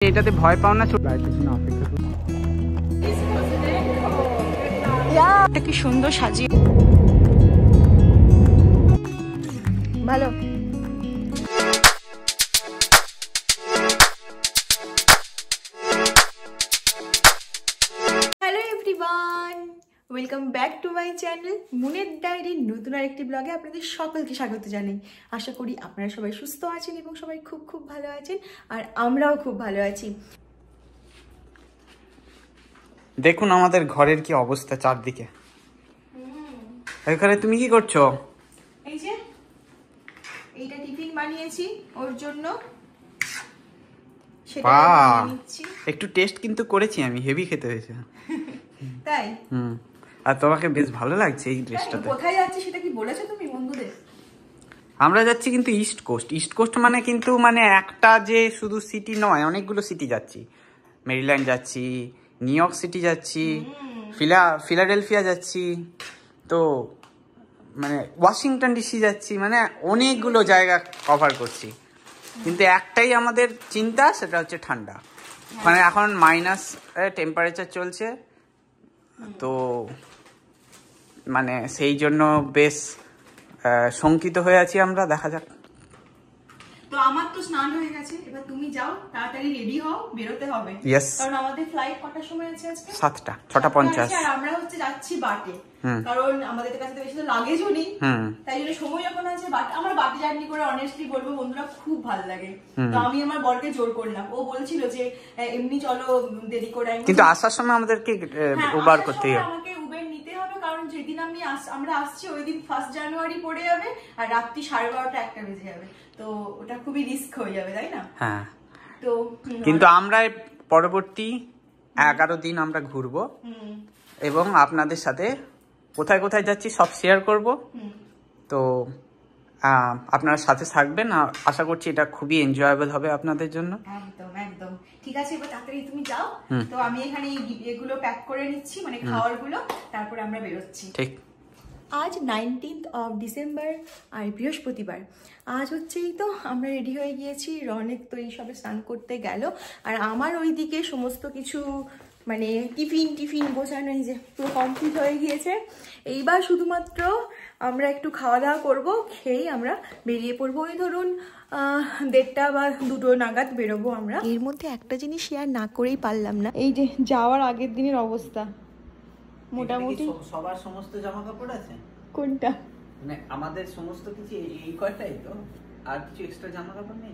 এটাতে ভয় পাও না? অপেক্ষা করো। এটা কি সুন্দর সাজিয়ে, ভালো। Hello everyone, welcome back to my channel মুনের ডায়েরির নতুন আরেকটি ব্লগে আপনাদের সকলকে স্বাগত জানাই। আশা করি আপনারা সবাই সুস্থ আছেন এবং সবাই খুব খুব ভালো আছেন, আর আমরাও খুব ভালো আছি। দেখুন আমাদের ঘরের কি অবস্থা চারদিকে। এখানে তুমি কি করছো? এই যে এইটা টিফিন বানিয়েছি ওর জন্য, সেটা নিচ্ছি। একটু টেস্ট কিন্তু করেছি আমি, হেভি খেতে হয়েছে। তাই? আর তোমাকে বেশ ভালো লাগছে এই ড্রেসটাতে। কোথায় যাচ্ছি সেটা কি বলেছো তুমি বন্ধুদের? আমরা যাচ্ছি কিন্তু ইস্ট কোস্ট। ইস্ট কোস্ট মানে কিন্তু মানে একটা যে শুধু সিটি নয়, অনেকগুলো সিটি যাচ্ছি। মেরিল্যান্ড যাচ্ছি, নিউ ইয়র্ক সিটি যাচ্ছি, ফিলাডেলফিয়া যাচ্ছি, তো মানে ওয়াশিংটন ডিসি যাচ্ছি, মানে অনেকগুলো জায়গা কভার করছি। কিন্তু একটাই আমাদের চিন্তা, সেটা হচ্ছে ঠান্ডা। মানে এখন মাইনাস টেম্পারেচার চলছে, তো মানে সেই জন্য বেশ শঙ্কিত হয়ে আছি আমরা। দেখা যাক। তো আমার তো স্নান হয়ে গেছে, এবার তুমি যাও তাড়াতাড়ি রেডি হও, বেরোতে হবে। কারণ আমাদের ফ্লাইট কটার সময় আছে আজকে? 6:50। আর আমরা হচ্ছে যাচ্ছি বাটে, কারণ আমাদের কাছে তো বেশি তো লাগেজও নেই, তাই জন্য সময় যখন আছে বাটে। আমার বাটে জার্নি করে অনেস্টলি বলবো বন্ধুরা খুব ভালো লাগে। তো আমি আমার বরকে জোর করলাম, ও বলছিল যে এমনি চলো দেরি করে, কিন্তু আসার সময় আমাদেরকে উবার করতেই হবে, আমাকে উবের নিতে হবে, কারণ যেদিন আমরা আসছি ওই দিন 1 জানুয়ারি পড়ে যাবে, আর রাত্রি 12:30 1টা বেজে যাবে, তো ওটা খুবই রিস্ক হয়ে যাবে, তাই না? হ্যাঁ। তো কিন্তু আমরা পরবর্তী 11 দিন আমরা ঘুরবো এবং আপনাদের সাথে কোথায় কোথায় যাচ্ছি সব শেয়ার করব। তো আপনারা সাথে থাকবেন, আশা করছি এটা খুবই এনজয়েবল হবে আপনাদের জন্য। একদম একদম ঠিক আছে, এবার তাড়াতাড়ি তুমি যাও। তো আমি এখানে এগুলো প্যাক করে নিচ্ছি, মানে খাওয়ার গুলো, তারপরে আমরা বেরোচ্ছি। ঠিক। আজ 19th of December আর বৃহস্পতিবার। আজ হচ্ছেই তো আমরা রেডি হয়ে গিয়েছি, রনেক তো এই সবে স্নান করতে গেল, আর আমার ওইদিকে সমস্ত কিছু মানে টিফিন গোছানো এই যে পুরো কমপ্লিট হয়ে গিয়েছে। এইবার শুধুমাত্র আমরা একটু খাওয়া দাওয়া করবো, খেয়েই আমরা বেরিয়ে পড়বো। ওই ধরুন 1:30 বা 2 নাগাদ বেরোবো আমরা। এর মধ্যে একটা জিনিস শেয়ার না করেই পারলাম না, এই যে যাওয়ার আগের দিনের অবস্থা। মোটামুটি সবার সমস্ত জামা কাপড় আছে। কোনটা? মানে আমাদের সমস্ত কিছু এই কয়টাই তো, আর কিছু এক্সট্রা জামা কাপড় নেই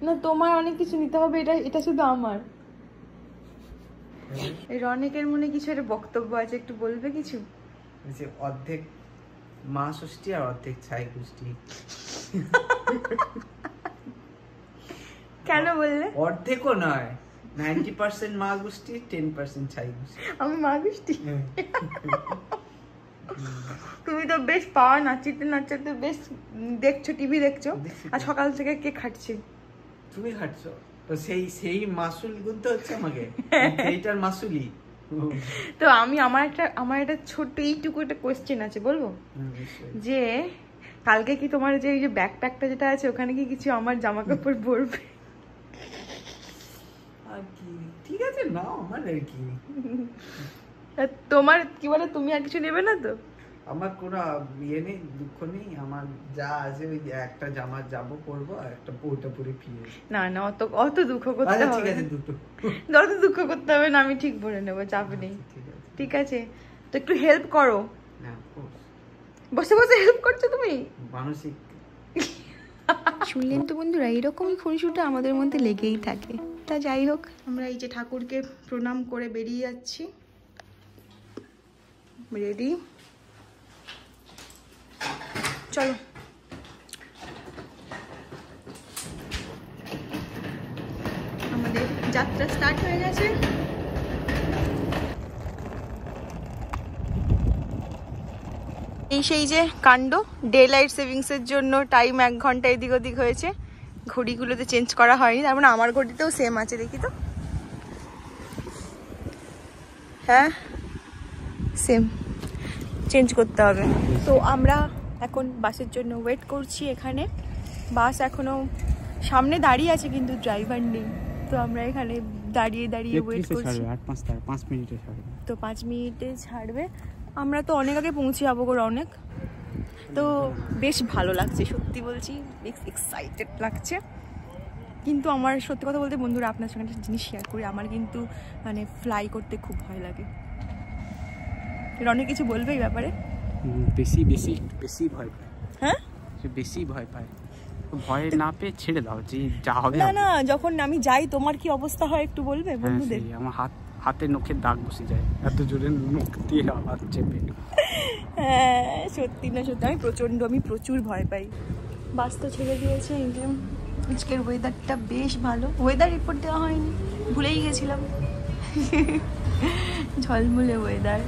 না? তোমার অনেক কিছু নিতে হবে, এটা শুধু আমার। এই রনেকের মনে কিছু একটা বক্তব্য আছে, একটু বলবে কিছু? যে অর্ধেক মা ষষ্ঠী আর অর্ধেক ছাই গোষ্ঠী। কেন বললে? অর্ধেকও নয়, 90% মা গোষ্ঠী, 10% ছাই গোষ্ঠী। আমি মা গোষ্ঠী? তুমি তো বেশ পাওয়া নাচাতে বেশ দেখছো, টিভি দেখছো, আর সকাল থেকে কে খাটছে? তুমি খাটছো তো, সেই মাসুল গুনতে হচ্ছে আমাকে, এইটার মাসুলি। তো আমি আমার একটা ছোট্ট এইটুকু একটা কোয়েশ্চেন আছে, বলবো? যে কালকে কি তোমার যে এই যে ব্যাকপ্যাকটা যেটা আছে, ওখানে কি কিছু আমার জামা কাপড় ভরবে? আর কি, ঠিক আছে নাও, আমার আর কি। তোমার কি বলে, তুমি আর কিছু নেবে না তো? আমার কোনো ইয়ে নেই, দুঃখ নেই। আমার যা আছে ওই একটা জামা যাবো পরবো, আর একটা ওটা পরে ফিরে। না অত দুঃখ করতে হবে ঠিক আছে, দুটো অত দুঃখ করতে হবে না, আমি ঠিক ভরে নেবো, চাপ নেই। ঠিক আছে, তো একটু হেল্প করো। বসে বসে হেল্প করছো তুমি, মানসিক। শুনলেন তো বন্ধুরা, এইরকমই খুনসুটা আমাদের মধ্যে লেগেই থাকে। তা যাই হোক, আমরা এই যে ঠাকুরকে প্রণাম করে বেরিয়ে যাচ্ছি। রেডি, চলো। আমাদের যাত্রা স্টার্ট হয়ে গেছে। এই সেই যে কাণ্ড, ডে লাইট সেভিংসের জন্য টাইম 1 ঘন্টা এদিক ওদিক হয়েছে। ঘড়িগুলোতে চেঞ্জ করা হয়নি, তার মানে আমার ঘড়িতেও সেম আছে, দেখি তো। হ্যাঁ সেম, চেঞ্জ করতে হবে। তো আমরা এখন বাসের জন্য ওয়েট করছি এখানে। বাস এখনো সামনে দাঁড়িয়ে আছে, কিন্তু ড্রাইভার নেই। তো আমরা এখানে দাঁড়িয়ে দাঁড়িয়ে ওয়েট করছি। 5 মিনিটে ছাড়বে। তো 5 মিনিটে ছাড়বে। আমরা তো অনেক আগে পৌঁছে যাবো গো অনেক। তো বেশ ভালো লাগছে, সত্যি বলছি, বেশ এক্সাইটেড লাগছে। কিন্তু আমার সত্যি কথা বলতে বন্ধুরা, আপনার সঙ্গে একটা জিনিস শেয়ার করি, আমার কিন্তু মানে ফ্লাই করতে খুব ভয় লাগে। অনেক কিছু বলবে এই ব্যাপারে? বেশি বেশি বেশি ভয় পায়। হ্যাঁ, বেশি ভয় পায়। ভয় না পেয়ে ছেড়ে দাও, যে যা হবে। না না, যখন আমি যাই তোমার কি অবস্থা হয় একটু বলবে বন্ধুদের? আমার হাতে নখের দাগ বসে যায়, এত জোরে নখ দিয়ে হাত চেপে। হ্যাঁ সত্যি না সত্যি, আমি প্রচুর ভয় পাই। বাস তো ছেড়ে দিয়েছে। আজকের ওয়েদারটা বেশ ভালো। ওয়েদার রিপোর্ট দেওয়া হয়নি, ভুলেই গেছিলাম। ঝলমলে ওয়েদার।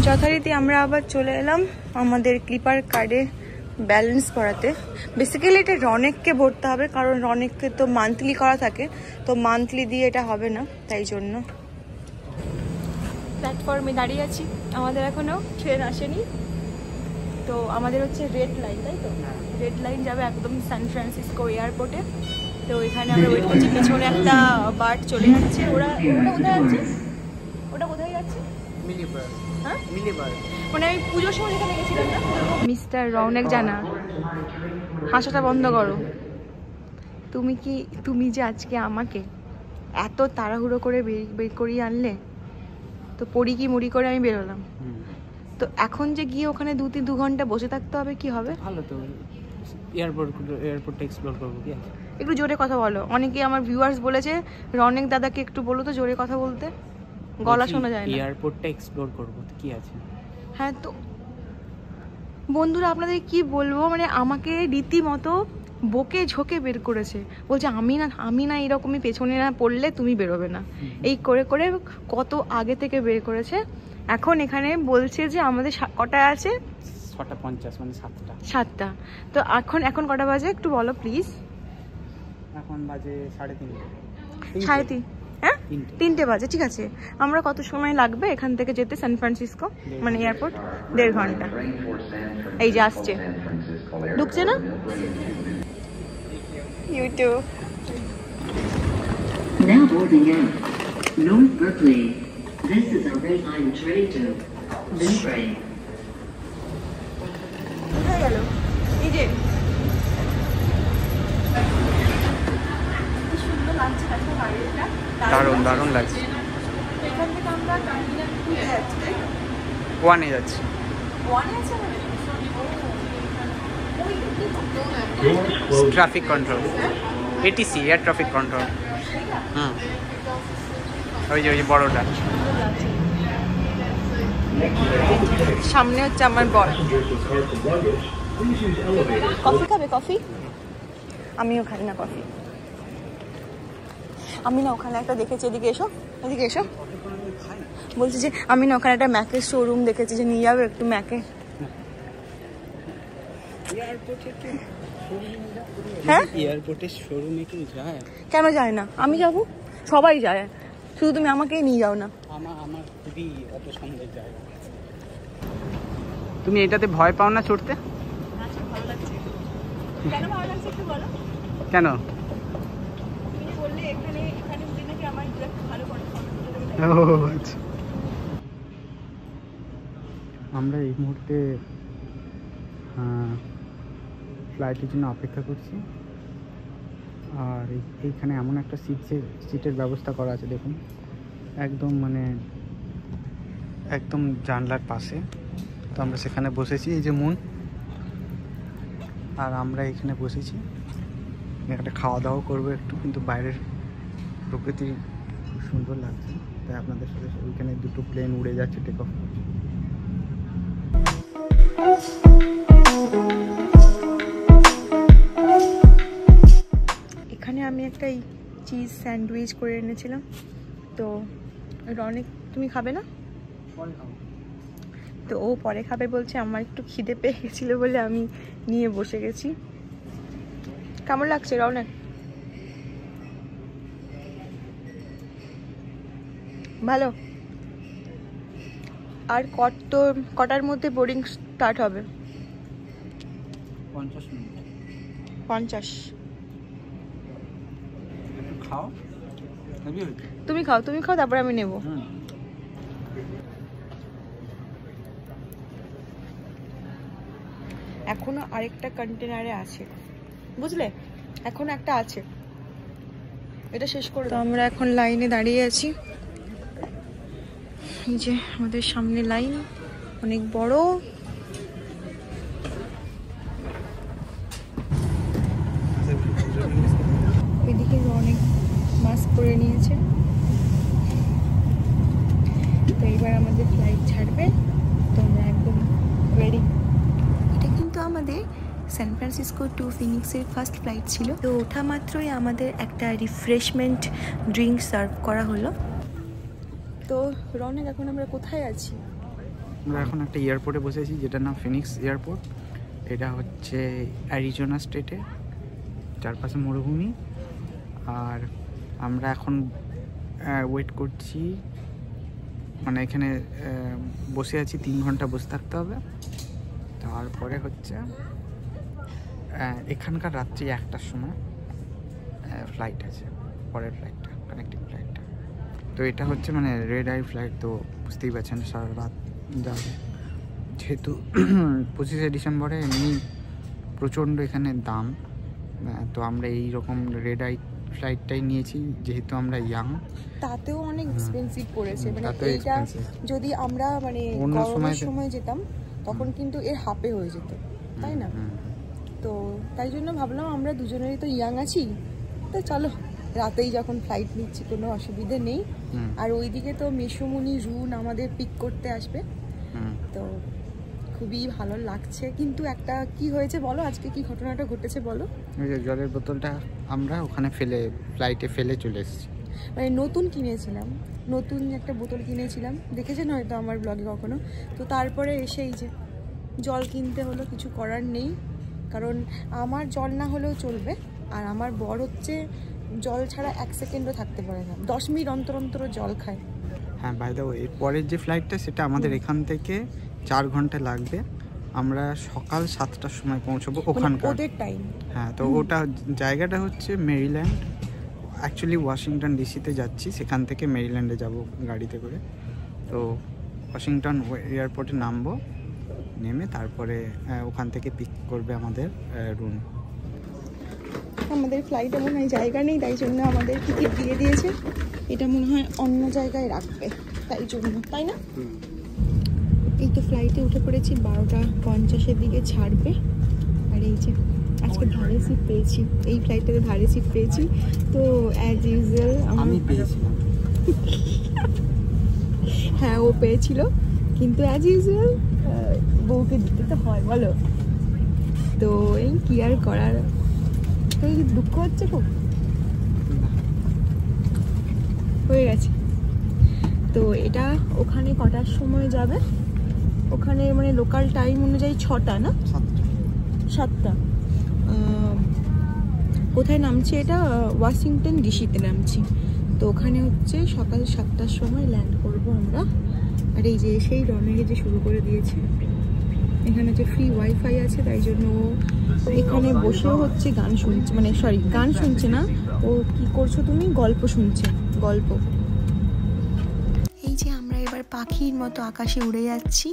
যথারীতি আমরা আবার চলে এলাম আমাদের ক্লিপার কার্ডে ব্যালেন্স করাতে। বেসিক্যালি এটা রনেককে ভরতে হবে, কারণ রনেককে তো মান্থলি করা থাকে, তো মান্থলি দিয়ে এটা হবে না, তাই জন্য। প্ল্যাটফর্মে দাঁড়িয়ে আছি, আমাদের এখনো ট্রেন আসেনি। তো আমাদের হচ্ছে রেড লাইন, তাই তো? রেড লাইন যাবে একদম সান ফ্রান্সিসকো এয়ারপোর্টে। তো এখানে আমরা ওয়েট করছি। পেছনে একটা বার্ড চলে যাচ্ছে। ওটা কোথায় যাচ্ছে? ওটা কোথায় যাচ্ছে? হ্যাঁ, মানে আমি পুজোর সময় যেখানে গেছিলাম না। মিস্টার রৌনক জানা, হাসাটা বন্ধ করো। তুমি যে আজকে আমাকে এত তাড়াহুড়ো করে বের করিয়ে আনলে, তো পড়ি কি মুড়ি করে আমি বেরোলাম। তো এখন যে গিয়ে ওখানে 2 ঘন্টা বসে থাকতে হবে, কি হবে? ভালো তো, এয়ারপোর্টটা এক্সপ্লোর করবো। কি আছে? একটু জোরে কথা বলো। অনেকে আমার ভিউয়ার্স বলেছে রনেক দাদাকে একটু বলো তো জোরে কথা বলতে, গলা শোনা যায় না। এয়ারপোর্টটা এক্সপ্লোর করবো, কি আছে? হ্যাঁ, তো বন্ধুরা আপনাদের কি বলবো, মানে আমাকে রীতিমতো বকে ঝোঁকে বের করেছে। বলছে আমি না এরকমই পেছনে না পড়লে তুমি বেরোবে না, এই করে করে কত আগে থেকে বের করেছে। এখন এখানে বলছে যে আমাদের কটায় আছে? 6:50, মানে 7টা। তো এখন কটা বাজে একটু বলো প্লিজ। এখন বাজে 3:30। 3:30? হ্যাঁ, 3টে বাজে। ঠিক আছে, আমরা কত সময় লাগবে এখান থেকে যেতে সান ফ্রান্সিসকো, মানে এয়ারপোর্ট? 1.5 ঘন্টা। এই যে আসছে, ঢুকছে না YouTube. Now boarding out North Berkeley. This is a red line train to Limbray. কোথায় গেল? এই যে সুন্দর লাগছে আজকে বাইরেটা, দারুণ লাগছে। এখান থেকে আমরা ওয়ানে যাচ্ছি। ওয়ানে আছে traffic control, ATC, air traffic control. ওই যে বড়টা। সামনে হচ্ছে আমার বর। কফি খাবে? কফি? আমিও খাই না কফি। আমি না ওখানে একটা দেখেছি, এদিকে এসো। বলছি যে আমি না ওখানে একটা ম্যাকের শোরুম দেখেছি, যে নিয়ে যাবে একটু ম্যাকে। হ্যাঁ, এয়ারপোর্টের শোরুমে কি যায়? কেন যায় না? আমি যাবো, সবাই যায়, শুধু তুমি আমাকেই নিয়ে যাও না। আমার খুবই অপছন্দের জায়গা। তুমি এটাতে ভয় পাও না চড়তে? ভালো লাগছে। কেন ভালো লাগছে একটু বলো। কেন? তুমি বললে এখানে উঠে নাকি আমার একটু ভালো করে। আমরা এই মুহূর্তে ফ্লাইটের জন্য অপেক্ষা করছি। আর এইখানে এমন একটা সিটের ব্যবস্থা করা আছে, দেখুন, একদম জানলার পাশে। তো আমরা সেখানে বসেছি, এই যে মুন, আর আমরা এখানে বসেছি। এখানে খাওয়া দাওয়া করবো একটু, কিন্তু বাইরের প্রকৃতি খুব সুন্দর লাগছে, তাই আপনাদের সাথে ওইখানে 2টো প্লেন উড়ে যাচ্ছে, টেক অফ করছে। এখানে আমি একটা চিজ স্যান্ডউইচ করে এনেছিলাম। তো রনেক তুমি খাবে না? তো ও পরে খাবে বলছে, আমার একটু খিদে পেয়ে গেছিলো বলে আমি নিয়ে বসে গেছি। কেমন লাগছে রনেক? ভালো। আর কটার মধ্যে বোর্ডিং স্টার্ট হবে? 50 মিনিট। 50। খাও, তুমি খাও, তুমি খাও, তারপরে আমি নেব। এখনো আরেকটা কন্টেনারে আছে, বুঝলে, এখনো একটা আছে, এটা শেষ করে। তো আমরা এখন লাইনে দাঁড়িয়ে আছি, এই যে আমাদের সামনে লাইন অনেক বড়। এদিকে অনেক মাস্ক পরে নিয়েছে। তো এইবার আমাদের ফ্লাইট ছাড়বে, তো আমরা একদম রেডি। এটা কিন্তু আমাদের সান ফ্রান্সিসকো টু ফিনিক্সের ফার্স্ট ফ্লাইট ছিল। তো ওঠা মাত্রই আমাদের একটা রিফ্রেশমেন্ট ড্রিঙ্ক সার্ভ করা হলো। তো রনেক, এখন আমরা কোথায় আছি? আমরা এখন একটা এয়ারপোর্টে বসে আছি, যেটার নাম ফিনিক্স এয়ারপোর্ট। এটা হচ্ছে অ্যারিজোনা স্টেটে, চারপাশে মরুভূমি। আর আমরা এখন ওয়েট করছি, মানে এখানে বসে আছি, 3 ঘন্টা বসে থাকতে হবে। তারপরে হচ্ছে এখানকার রাত্রি 1টার সময় ফ্লাইট আছে, পরের ফ্লাইটটা, কানেক্টিং ফ্লাইটটা। তো এটা হচ্ছে মানে রেড আই ফ্লাইট, তো বুঝতেই পারছেন সারা রাত যাবে। যেহেতু 25শে ডিসেম্বরে এমনি প্রচণ্ড এখানে দাম, তো আমরা এইরকম রেড আই ফ্লাইটটাই নিয়েছি, যেহেতু আমরা ইয়াং। তাতেও অনেক এক্সপেন্সিভ পড়েছে, মানে তাতেও এইটা expensive। যদি আমরা মানে অন্য গরমের সময় যেতাম তখন কিন্তু এর হাফে হয়ে যেত, তাই না? তো তাই জন্য ভাবলাম আমরা দুজনেরই তো ইয়াং আছি, তো চলো রাতেই যখন ফ্লাইট নিচ্ছি কোনো অসুবিধে নেই। আর ওইদিকে তো মেসোমণি রুন আমাদের পিক করতে আসবে, তো খুবই ভালো লাগছে। কিন্তু একটা কি হয়েছে বলো, আজকে কি ঘটনাটা ঘটেছে বলো? ওই যে জলের বোতলটা আমরা ওখানে ফ্লাইটে ফেলে চলে এসেছি। মানে নতুন কিনেছিলাম, নতুন একটা বোতল কিনেছিলাম, দেখেছেন হয়তো আমার ব্লগে কখনো। তো তারপরে এসেই যে জল কিনতে হলো, কিছু করার নেই, কারণ আমার জল না হলেও চলবে। আর আমার বর হচ্ছে জল ছাড়া 1 সেকেন্ডও থাকতে পারে না, 10 মিনিট অন্তর অন্তর জল খায়। হ্যাঁ, বাই দ্য ওয়ে, পরের যে ফ্লাইটটা সেটা আমাদের এখান থেকে 4 ঘন্টা লাগবে। আমরা সকাল 7টার সময় পৌঁছবো ওখানকার, ওদের টাইম। হ্যাঁ, তো ওটা জায়গাটা হচ্ছে মেরিল্যান্ড। অ্যাকচুয়ালি ওয়াশিংটন ডিসিতে যাচ্ছি, সেখান থেকে মেরিল্যান্ডে যাব গাড়িতে করে। তো ওয়াশিংটন এয়ারপোর্টে নামবো, নেমে তারপরে ওখান থেকে পিক করবে আমাদের রুম। আমাদের ফ্লাইটে মনে হয় জায়গা নেই, তাই জন্য আমাদের টিকিট দিয়ে দিয়েছে, এটা মনে হয় অন্য জায়গায় রাখবে, তাই জন্য, তাই না? এই তো ফ্লাইটে উঠে পড়েছি, 12:50-এর দিকে ছাড়বে। আর এই যে আজকে ধারে সিট পেয়েছি, এই ফ্লাইটটাতে ধারে সিট পেয়েছি। তো অ্যাজ ইউজুয়াল আমি পেয়েছিলাম। হ্যাঁ, ও পেয়েছিল, কিন্তু অ্যাজ ইউজুয়াল বউকে দিতে তো হয়, বলো। তো এই কি আর করার, দুঃখ হচ্ছে খুব, হয়ে গেছে। তো এটা ওখানে কটার সময় যাবে? ওখানে মানে লোকাল টাইম অনুযায়ী 6টা না 7টা। কোথায় নামছি? এটা ওয়াশিংটন ডিসিতে নামছি। তো ওখানে হচ্ছে সকাল 7টার সময় ল্যান্ড করব আমরা। আর এই যে সেই রনেকে যে শুরু করে দিয়েছে, এখানে যে ফ্রি ওয়াইফাই আছে, তাই জন্য ও এখানে বসেও হচ্ছে গান শুনছে, মানে সরি গান শুনছে না, ও কি করছো তুমি, গল্প শুনছে, গল্প। এই যে আমরা এবার পাখির মতো আকাশে উড়ে যাচ্ছি।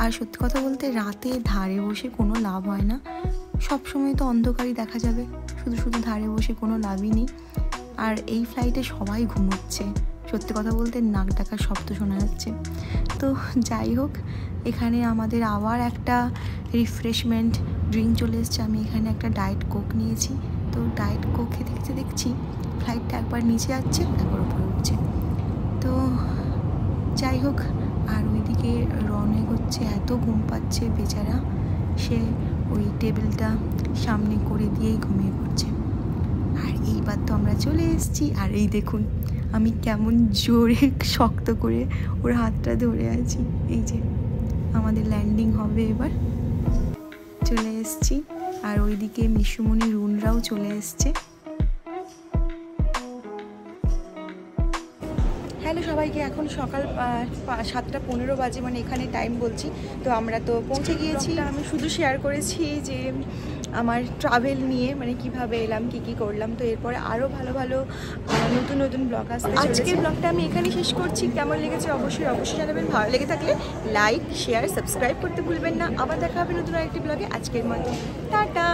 আর সত্যি কথা বলতে রাতে ধারে বসে কোনো লাভ হয় না, সব সময় তো অন্ধকারই দেখা যাবে, শুধু শুধু ধারে বসে কোনো লাভই নেই। আর এই ফ্লাইটে সবাই ঘুমোচ্ছে, সত্যি কথা বলতে নাক ডাকার শব্দ শোনা যাচ্ছে। তো যাই হোক, এখানে আমাদের আবার একটা রিফ্রেশমেন্ট ড্রিঙ্ক চলে এসছে। আমি এখানে একটা ডায়েট কোক নিয়েছি। তো ডায়েট কোক খেতে খেতে দেখছি ফ্লাইটটা একবার নিচে যাচ্ছে, একবার উপরে উঠছে। তো যাই হোক, আর ওইদিকে রনেক হচ্ছে এত ঘুম পাচ্ছে বেচারা, সে ওই টেবিলটা সামনে করে দিয়েই ঘুমিয়ে পড়ছে। আর এইবার তো আমরা চলে এসেছি। আর এই দেখুন আমি কেমন জোরে শক্ত করে ওর হাতটা ধরে আছি। এই যে আমাদের ল্যান্ডিং হবে এবার, চলে এসেছি। আর ওইদিকে মিশুমণি রুনরাও চলে এসছে। হ্যালো সবাইকে, এখন সকাল 7:15 বাজে, মানে এখানে টাইম বলছি। তো আমরা তো পৌঁছে গিয়েছি। আমি শুধু শেয়ার করেছি যে আমার ট্রাভেল নিয়ে, মানে কিভাবে এলাম, কি করলাম। তো এরপরে আরও ভালো ভালো নতুন নতুন ব্লগ আসবে। আজকের ব্লগটা আমি এখানেই শেষ করছি। কেমন লেগেছে অবশ্যই জানাবেন। ভালো লেগে থাকলে লাইক, শেয়ার, সাবস্ক্রাইব করতে ভুলবেন না। আবার দেখা হবে নতুন আরেকটি ব্লগে। আজকের মতো টাটা।